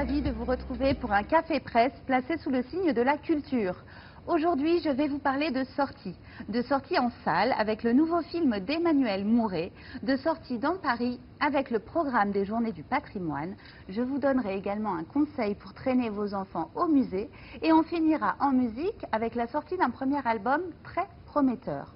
ravie de vous retrouver pour un café presse placé sous le signe de la culture. Aujourd'hui, je vais vous parler de sorties en salle avec le nouveau film d'Emmanuel Mouret, de sorties dans Paris avec le programme des Journées du Patrimoine. Je vous donnerai également un conseil pour traîner vos enfants au musée et on finira en musique avec la sortie d'un premier album très prometteur.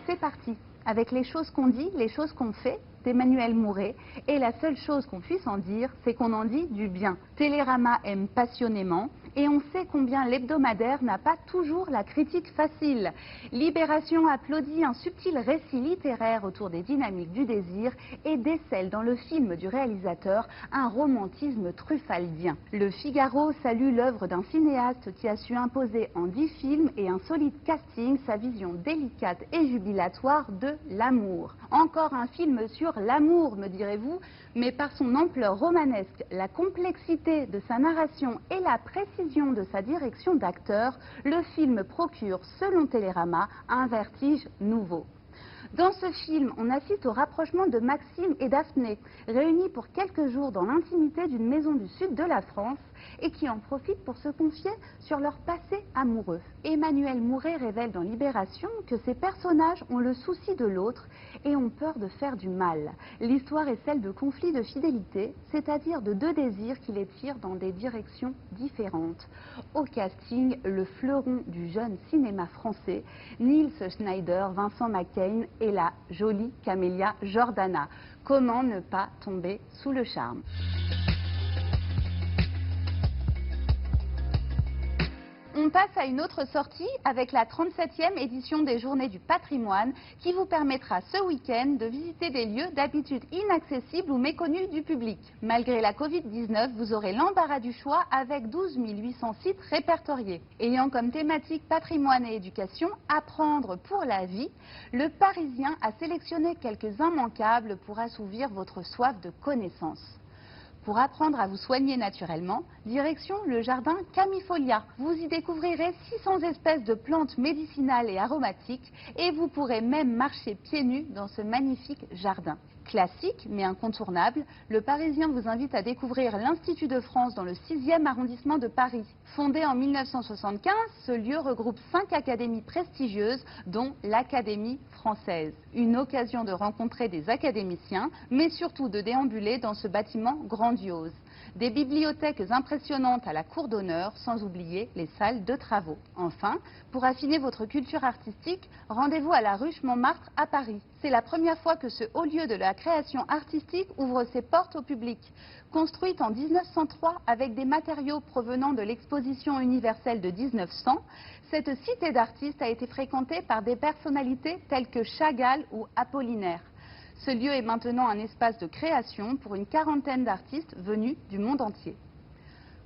C'est parti, avec les choses qu'on dit, les choses qu'on fait d'Emmanuel Mouret. Et la seule chose qu'on puisse en dire, c'est qu'on en dit du bien. Télérama aime passionnément et on sait combien l'hebdomadaire n'a pas toujours la critique facile. Libération applaudit un subtil récit littéraire autour des dynamiques du désir et décèle dans le film du réalisateur un romantisme truffaldien. Le Figaro salue l'œuvre d'un cinéaste qui a su imposer en 10 films et un solide casting sa vision délicate et jubilatoire de l'amour. Encore un film sur l'amour, me direz-vous, mais par son ampleur romanesque, la complexité de sa narration et la précision de sa direction d'acteur, le film procure, selon Télérama, un vertige nouveau. Dans ce film, on assiste au rapprochement de Maxime et Daphné, réunis pour quelques jours dans l'intimité d'une maison du sud de la France et qui en profitent pour se confier sur leur passé amoureux. Emmanuel Mouret révèle dans Libération que ces personnages ont le souci de l'autre et ont peur de faire du mal. L'histoire est celle de conflits de fidélité, c'est-à-dire de deux désirs qui les tirent dans des directions différentes. Au casting, le fleuron du jeune cinéma français, Nils Schneider, Vincent McCain et la jolie Camélia Jordana. Comment ne pas tomber sous le charme ? On passe à une autre sortie avec la 37e édition des Journées du Patrimoine qui vous permettra ce week-end de visiter des lieux d'habitude inaccessibles ou méconnus du public. Malgré la Covid-19, vous aurez l'embarras du choix avec 12 800 sites répertoriés. Ayant comme thématique patrimoine et éducation, apprendre pour la vie, le Parisien a sélectionné quelques immanquables pour assouvir votre soif de connaissances. Pour apprendre à vous soigner naturellement, direction le jardin Camifolia. Vous y découvrirez 600 espèces de plantes médicinales et aromatiques et vous pourrez même marcher pieds nus dans ce magnifique jardin. Classique mais incontournable, le Parisien vous invite à découvrir l'Institut de France dans le 6e arrondissement de Paris. Fondé en 1975, ce lieu regroupe 5 académies prestigieuses, dont l'Académie française. Une occasion de rencontrer des académiciens, mais surtout de déambuler dans ce bâtiment grandiose. Des bibliothèques impressionnantes à la cour d'honneur, sans oublier les salles de travaux. Enfin, pour affiner votre culture artistique, rendez-vous à la Ruche Montmartre à Paris. C'est la première fois que ce haut lieu de la création artistique ouvre ses portes au public. Construite en 1903 avec des matériaux provenant de l'exposition universelle de 1900, cette cité d'artistes a été fréquentée par des personnalités telles que Chagall ou Apollinaire. Ce lieu est maintenant un espace de création pour une quarantaine d'artistes venus du monde entier.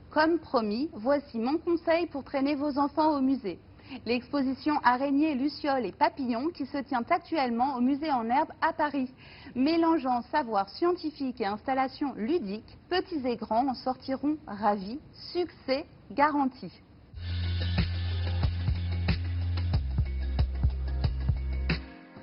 Comme promis, voici mon conseil pour traîner vos enfants au musée. L'exposition Araignées, Lucioles et Papillons qui se tient actuellement au musée en herbe à Paris. Mélangeant savoir scientifique et installation ludique, petits et grands en sortiront ravis, succès garanti.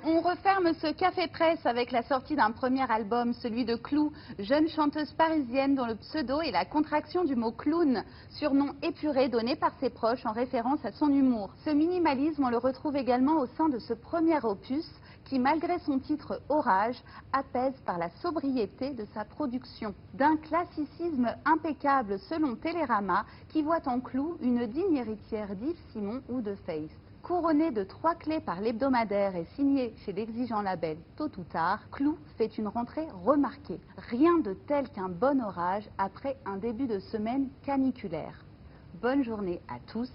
On referme ce café presse avec la sortie d'un premier album, celui de Clou, jeune chanteuse parisienne dont le pseudo est la contraction du mot clown, surnom épuré donné par ses proches en référence à son humour. Ce minimalisme, on le retrouve également au sein de ce premier opus qui, malgré son titre Orage, apaise par la sobriété de sa production. D'un classicisme impeccable selon Télérama, qui voit en Clou une digne héritière d'Yves Simon ou de Feist. Couronné de 3 clés par l'hebdomadaire et signé chez l'exigeant label Tôt ou Tard, Clou fait une rentrée remarquée. Rien de tel qu'un bon orage après un début de semaine caniculaire. Bonne journée à tous